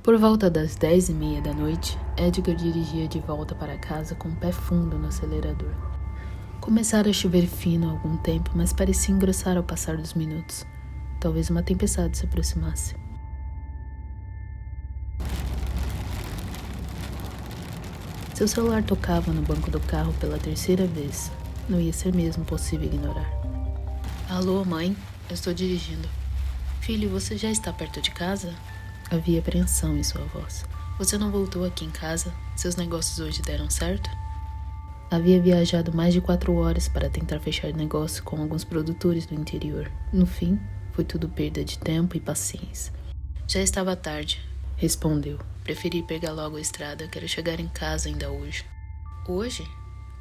Por volta das 10h30 da noite, Edgar dirigia de volta para casa com o pé fundo no acelerador. Começara a chover fino há algum tempo, mas parecia engrossar ao passar dos minutos. Talvez uma tempestade se aproximasse. Seu celular tocava no banco do carro pela terceira vez. Não ia ser mesmo possível ignorar. Alô, mãe? Eu estou dirigindo. Filho, você já está perto de casa? Havia apreensão em sua voz. Você não voltou aqui em casa? Seus negócios hoje deram certo? Havia viajado mais de 4 horas para tentar fechar negócio com alguns produtores do interior. No fim, foi tudo perda de tempo e paciência. Já estava tarde, respondeu. Preferi pegar logo a estrada, quero chegar em casa ainda hoje. Hoje?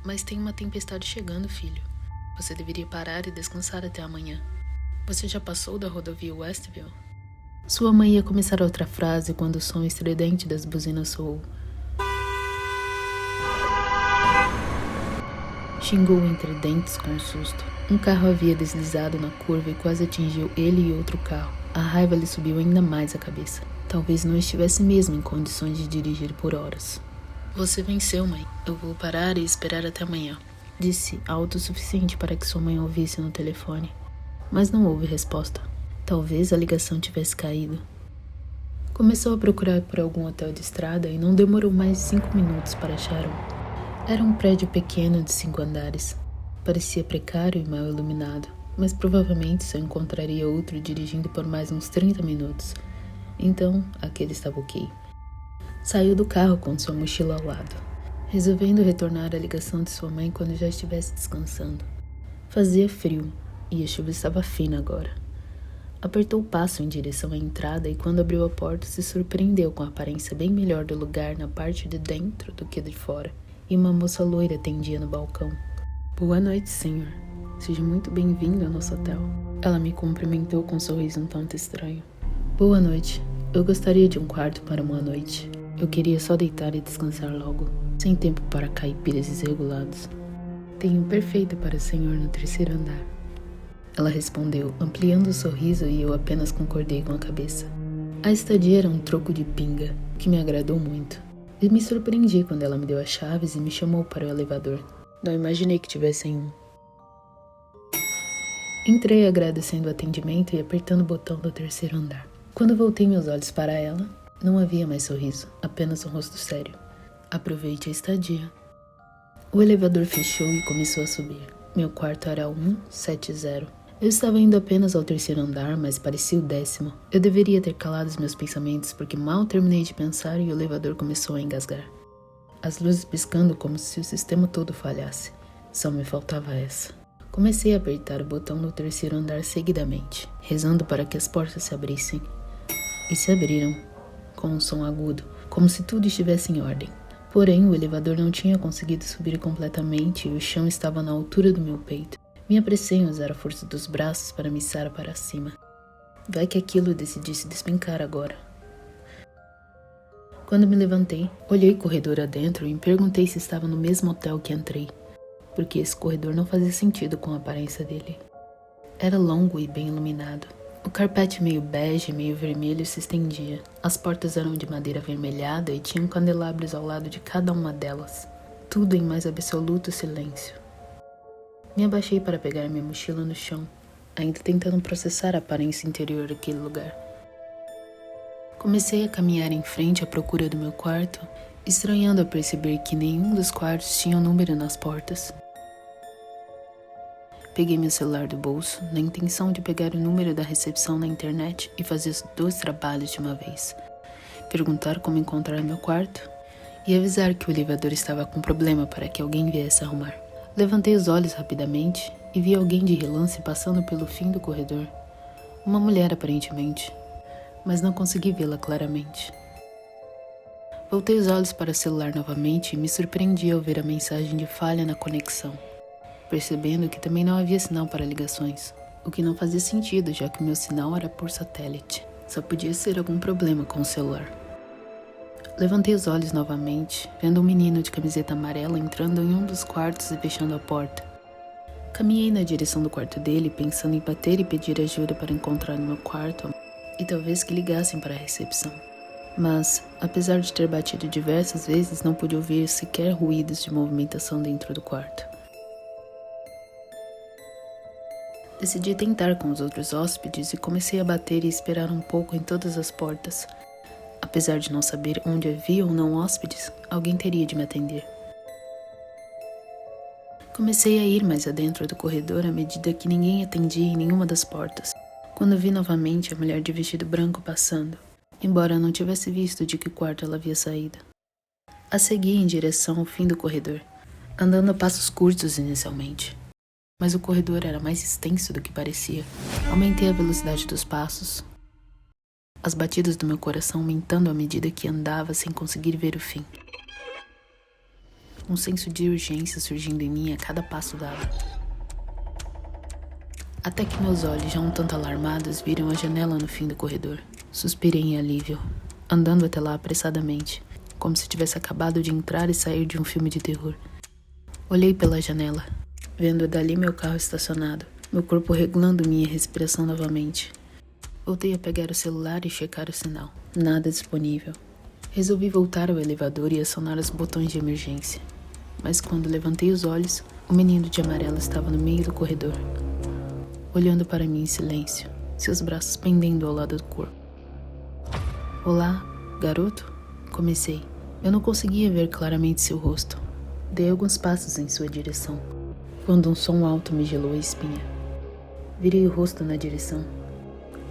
Mas tem uma tempestade chegando, filho. Você deveria parar e descansar até amanhã. Você já passou da rodovia Westville? Sua mãe ia começar outra frase quando o som estridente das buzinas soou. Xingou entre dentes com susto. Um carro havia deslizado na curva e quase atingiu ele e outro carro. A raiva lhe subiu ainda mais a cabeça. Talvez não estivesse mesmo em condições de dirigir por horas. Você venceu, mãe. Eu vou parar e esperar até amanhã. Disse alto o suficiente para que sua mãe ouvisse no telefone. Mas não houve resposta. Talvez a ligação tivesse caído. Começou a procurar por algum hotel de estrada e não demorou mais de 5 minutos para achar um. Era um prédio pequeno de 5 andares. Parecia precário e mal iluminado, mas provavelmente só encontraria outro dirigindo por mais uns 30 minutos. Então, aquele estava ok. Saiu do carro com sua mochila ao lado, resolvendo retornar à ligação de sua mãe quando já estivesse descansando. Fazia frio e a chuva estava fina agora. Apertou o passo em direção à entrada e quando abriu a porta se surpreendeu com a aparência bem melhor do lugar na parte de dentro do que de fora. E uma moça loira atendia no balcão. Boa noite, senhor. Seja muito bem-vindo ao nosso hotel. Ela me cumprimentou com um sorriso um tanto estranho. Boa noite. Eu gostaria de um quarto para uma noite. Eu queria só deitar e descansar logo, sem tempo para caipiras desregulados. Tenho um perfeito para o senhor no 3º andar. Ela respondeu, ampliando o sorriso e eu apenas concordei com a cabeça. A estadia era um troco de pinga, que me agradou muito. E me surpreendi quando ela me deu as chaves e me chamou para o elevador. Não imaginei que tivessem um. Entrei agradecendo o atendimento e apertando o botão do 3º andar. Quando voltei meus olhos para ela, não havia mais sorriso, apenas um rosto sério. Aproveite a estadia. O elevador fechou e começou a subir. Meu quarto era 170. Eu estava indo apenas ao 3º andar, mas parecia o 10º. Eu deveria ter calado os meus pensamentos, porque mal terminei de pensar e o elevador começou a engasgar. As luzes piscando como se o sistema todo falhasse. Só me faltava essa. Comecei a apertar o botão do 3º andar seguidamente, rezando para que as portas se abrissem. E se abriram, com um som agudo, como se tudo estivesse em ordem. Porém, o elevador não tinha conseguido subir completamente e o chão estava na altura do meu peito. Me apressei em usar a força dos braços para me içar para cima. Vai que aquilo decidisse despencar agora. Quando me levantei, olhei o corredor adentro e me perguntei se estava no mesmo hotel que entrei, porque esse corredor não fazia sentido com a aparência dele. Era longo e bem iluminado. O carpete meio bege e meio vermelho se estendia. As portas eram de madeira avermelhada e tinham candelabros ao lado de cada uma delas. Tudo em mais absoluto silêncio. Me abaixei para pegar minha mochila no chão, ainda tentando processar a aparência interior daquele lugar. Comecei a caminhar em frente à procura do meu quarto, estranhando ao perceber que nenhum dos quartos tinha um número nas portas. Peguei meu celular do bolso, na intenção de pegar o número da recepção na internet e fazer os 2 trabalhos de uma vez. Perguntar como encontrar meu quarto e avisar que o elevador estava com problema para que alguém viesse arrumar. Levantei os olhos rapidamente e vi alguém de relance passando pelo fim do corredor. Uma mulher, aparentemente, mas não consegui vê-la claramente. Voltei os olhos para o celular novamente e me surpreendi ao ver a mensagem de falha na conexão, percebendo que também não havia sinal para ligações, o que não fazia sentido, já que meu sinal era por satélite. Só podia ser algum problema com o celular. Levantei os olhos novamente, vendo um menino de camiseta amarela entrando em um dos quartos e fechando a porta. Caminhei na direção do quarto dele, pensando em bater e pedir ajuda para encontrar no meu quarto e talvez que ligassem para a recepção. Mas, apesar de ter batido diversas vezes, não pude ouvir sequer ruídos de movimentação dentro do quarto. Decidi tentar com os outros hóspedes e comecei a bater e esperar um pouco em todas as portas. Apesar de não saber onde havia ou não hóspedes, alguém teria de me atender. Comecei a ir mais adentro do corredor à medida que ninguém atendia em nenhuma das portas, quando vi novamente a mulher de vestido branco passando, embora não tivesse visto de que quarto ela havia saído. A segui em direção ao fim do corredor, andando a passos curtos inicialmente. Mas o corredor era mais extenso do que parecia. Aumentei a velocidade dos passos, as batidas do meu coração aumentando à medida que andava sem conseguir ver o fim. Um senso de urgência surgindo em mim a cada passo dado. Até que meus olhos, já um tanto alarmados, viram a janela no fim do corredor. Suspirei em alívio, andando até lá apressadamente, como se tivesse acabado de entrar e sair de um filme de terror. Olhei pela janela, vendo dali meu carro estacionado, meu corpo regulando minha respiração novamente. Voltei a pegar o celular e checar o sinal. Nada disponível. Resolvi voltar ao elevador e acionar os botões de emergência. Mas quando levantei os olhos, o menino de amarelo estava no meio do corredor, olhando para mim em silêncio, seus braços pendendo ao lado do corpo. Olá, garoto? Comecei. Eu não conseguia ver claramente seu rosto. Dei alguns passos em sua direção, quando um som alto me gelou a espinha. Virei o rosto na direção.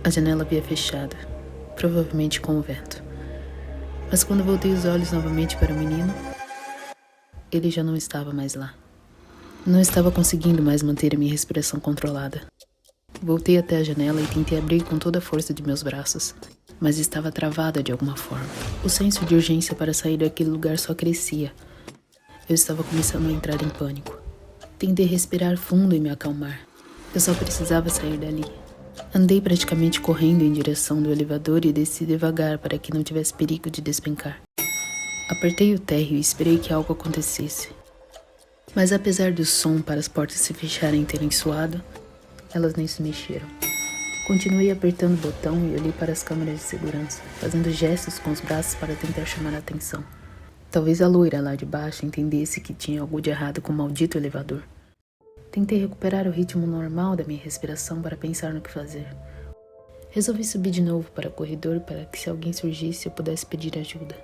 A janela havia fechado, provavelmente com o vento. Mas quando voltei os olhos novamente para o menino, ele já não estava mais lá. Não estava conseguindo mais manter a minha respiração controlada. Voltei até a janela e tentei abrir com toda a força de meus braços, mas estava travada de alguma forma. O senso de urgência para sair daquele lugar só crescia. Eu estava começando a entrar em pânico. Tentei respirar fundo e me acalmar. Eu só precisava sair dali. Andei praticamente correndo em direção do elevador e desci devagar para que não tivesse perigo de despencar. Apertei o térreo e esperei que algo acontecesse. Mas apesar do som para as portas se fecharem terem soado, elas nem se mexeram. Continuei apertando o botão e olhei para as câmeras de segurança, fazendo gestos com os braços para tentar chamar a atenção. Talvez a loira lá de baixo entendesse que tinha algo de errado com o maldito elevador. Tentei recuperar o ritmo normal da minha respiração para pensar no que fazer. Resolvi subir de novo para o corredor para que, se alguém surgisse, eu pudesse pedir ajuda.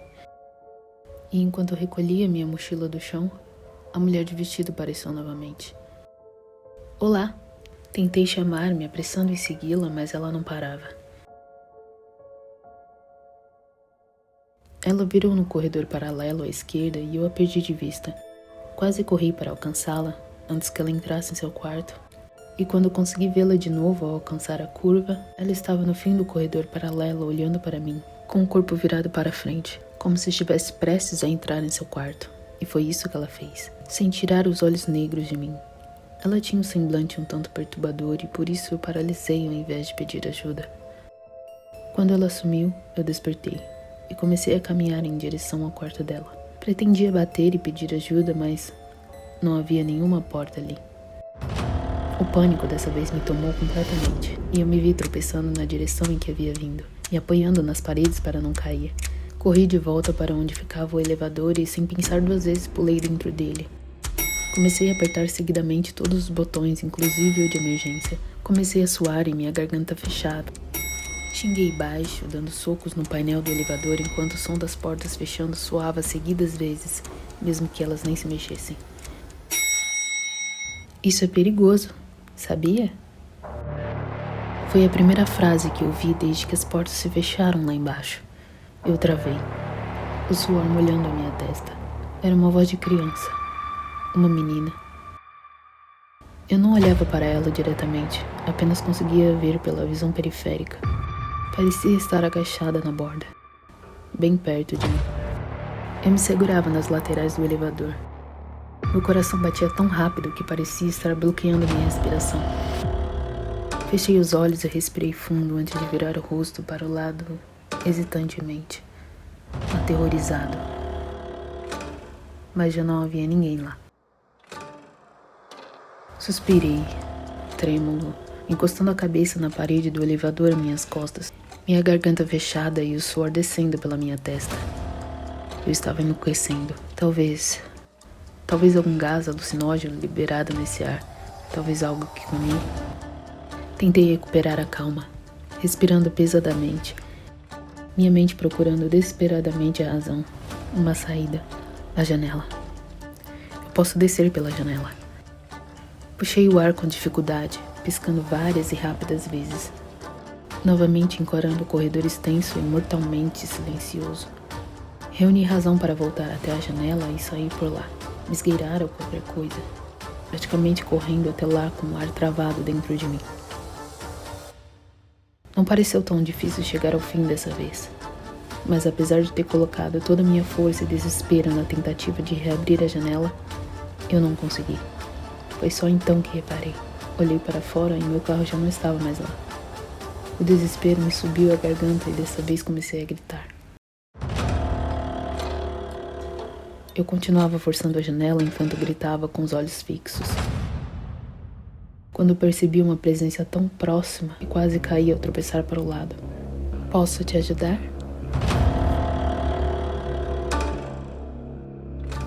E enquanto eu recolhia minha mochila do chão, a mulher de vestido apareceu novamente. Olá! Tentei chamar, me apressando em segui-la, mas ela não parava. Ela virou no corredor paralelo à esquerda e eu a perdi de vista. Quase corri para alcançá-la, antes que ela entrasse em seu quarto. E quando consegui vê-la de novo ao alcançar a curva, ela estava no fim do corredor paralelo olhando para mim, com o corpo virado para a frente, como se estivesse prestes a entrar em seu quarto. E foi isso que ela fez, sem tirar os olhos negros de mim. Ela tinha um semblante um tanto perturbador e por isso eu paralisei ao invés de pedir ajuda. Quando ela sumiu, eu despertei e comecei a caminhar em direção ao quarto dela. Pretendia bater e pedir ajuda, mas não havia nenhuma porta ali. O pânico dessa vez me tomou completamente e eu me vi tropeçando na direção em que havia vindo e apoiando nas paredes para não cair. Corri de volta para onde ficava o elevador e, sem pensar duas vezes, pulei dentro dele. Comecei a apertar seguidamente todos os botões, inclusive o de emergência. Comecei a suar e minha garganta fechada. Xinguei baixo, dando socos no painel do elevador enquanto o som das portas fechando soava seguidas vezes, mesmo que elas nem se mexessem. Isso é perigoso, sabia? Foi a primeira frase que ouvi desde que as portas se fecharam lá embaixo. Eu travei, o suor molhando a minha testa. Era uma voz de criança, uma menina. Eu não olhava para ela diretamente, apenas conseguia ver pela visão periférica. Parecia estar agachada na borda, bem perto de mim. Eu me segurava nas laterais do elevador. Meu coração batia tão rápido que parecia estar bloqueando minha respiração. Fechei os olhos e respirei fundo antes de virar o rosto para o lado, hesitantemente, aterrorizado. Mas já não havia ninguém lá. Suspirei, trêmulo, encostando a cabeça na parede do elevador às minhas costas. Minha garganta fechada e o suor descendo pela minha testa. Eu estava enlouquecendo. Talvez algum gás alucinógeno liberado nesse ar. Talvez algo que comi. Tentei recuperar a calma, respirando pesadamente. Minha mente procurando desesperadamente a razão. Uma saída. A janela. Eu posso descer pela janela. Puxei o ar com dificuldade, piscando várias e rápidas vezes. Novamente encorando o corredor extenso e mortalmente silencioso. Reuni razão para voltar até a janela e sair por lá, me esgueirar ou qualquer coisa, praticamente correndo até lá com o ar travado dentro de mim. Não pareceu tão difícil chegar ao fim dessa vez, mas apesar de ter colocado toda a minha força e desespero na tentativa de reabrir a janela, eu não consegui. Foi só então que reparei. Olhei para fora e meu carro já não estava mais lá. O desespero me subiu à garganta e dessa vez comecei a gritar. Eu continuava forçando a janela enquanto gritava com os olhos fixos. Quando percebi uma presença tão próxima que quase caí ao tropeçar para o lado. Posso te ajudar?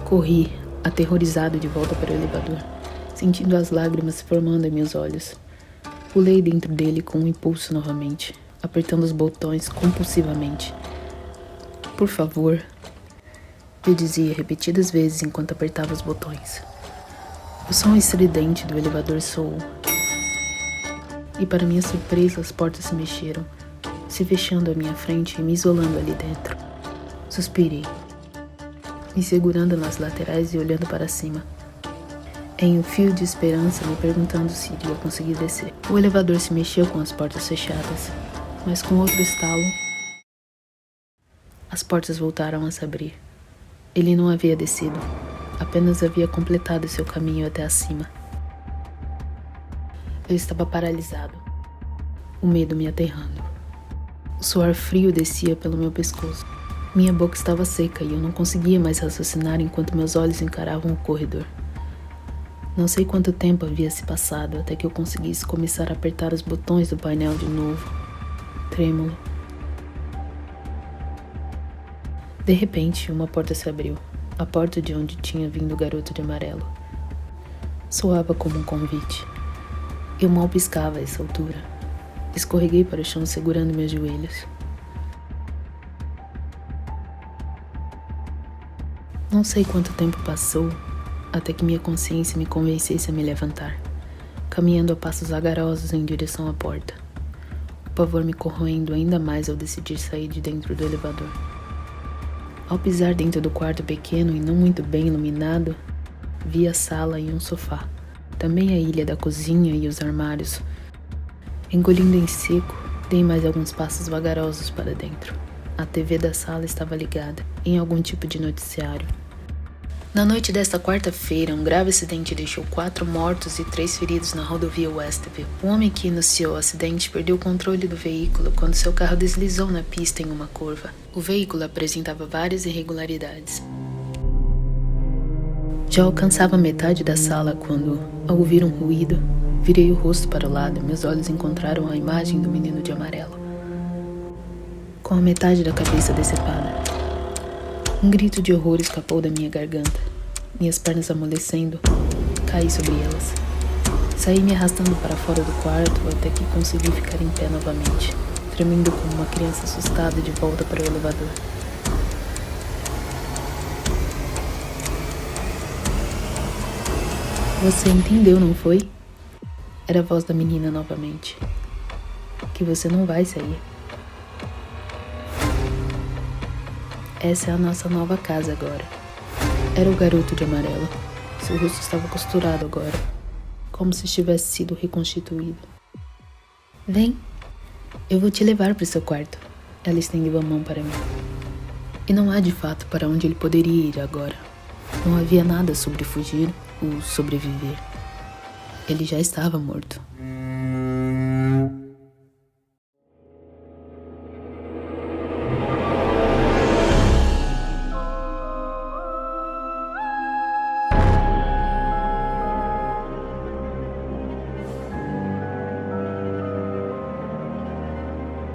Corri, aterrorizado de volta para o elevador, sentindo as lágrimas se formando em meus olhos. Pulei dentro dele com um impulso novamente, apertando os botões compulsivamente. Por favor, eu dizia repetidas vezes enquanto apertava os botões. O som estridente do elevador soou. E para minha surpresa, as portas se mexeram, se fechando à minha frente e me isolando ali dentro. Suspirei, me segurando nas laterais e olhando para cima, em um fio de esperança, me perguntando se iria conseguir descer. O elevador se mexeu com as portas fechadas, mas com outro estalo, as portas voltaram a se abrir. Ele não havia descido, apenas havia completado seu caminho até acima. Eu estava paralisado, o medo me aterrando. O suor frio descia pelo meu pescoço. Minha boca estava seca e eu não conseguia mais raciocinar enquanto meus olhos encaravam o corredor. Não sei quanto tempo havia se passado até que eu conseguisse começar a apertar os botões do painel de novo, trêmulo. De repente, uma porta se abriu, a porta de onde tinha vindo o garoto de amarelo. Soava como um convite. Eu mal piscava a essa altura. Escorreguei para o chão segurando meus joelhos. Não sei quanto tempo passou até que minha consciência me convencesse a me levantar, caminhando a passos vagarosos em direção à porta. O pavor me corroendo ainda mais ao decidir sair de dentro do elevador. Ao pisar dentro do quarto pequeno e não muito bem iluminado, vi a sala e um sofá. Também a ilha da cozinha e os armários. Engolindo em seco, dei mais alguns passos vagarosos para dentro. A TV da sala estava ligada, em algum tipo de noticiário. Na noite desta quarta-feira, um grave acidente deixou 4 mortos e 3 feridos na rodovia Westview. O homem que iniciou o acidente perdeu o controle do veículo quando seu carro deslizou na pista em uma curva. O veículo apresentava várias irregularidades. Já alcançava metade da sala quando, ao ouvir um ruído, virei o rosto para o lado e meus olhos encontraram a imagem do menino de amarelo, com a metade da cabeça decepada. Um grito de horror escapou da minha garganta. Minhas pernas amolecendo, caí sobre elas. Saí me arrastando para fora do quarto até que consegui ficar em pé novamente, tremendo como uma criança assustada de volta para o elevador. Você entendeu, não foi? Era a voz da menina novamente. Que você não vai sair. Essa é a nossa nova casa agora. Era o garoto de amarelo. Seu rosto estava costurado agora, como se tivesse sido reconstituído. Vem, eu vou te levar para o seu quarto. Ela estendeu a mão para mim. E não há de fato para onde ele poderia ir agora. Não havia nada sobre fugir ou sobreviver. Ele já estava morto.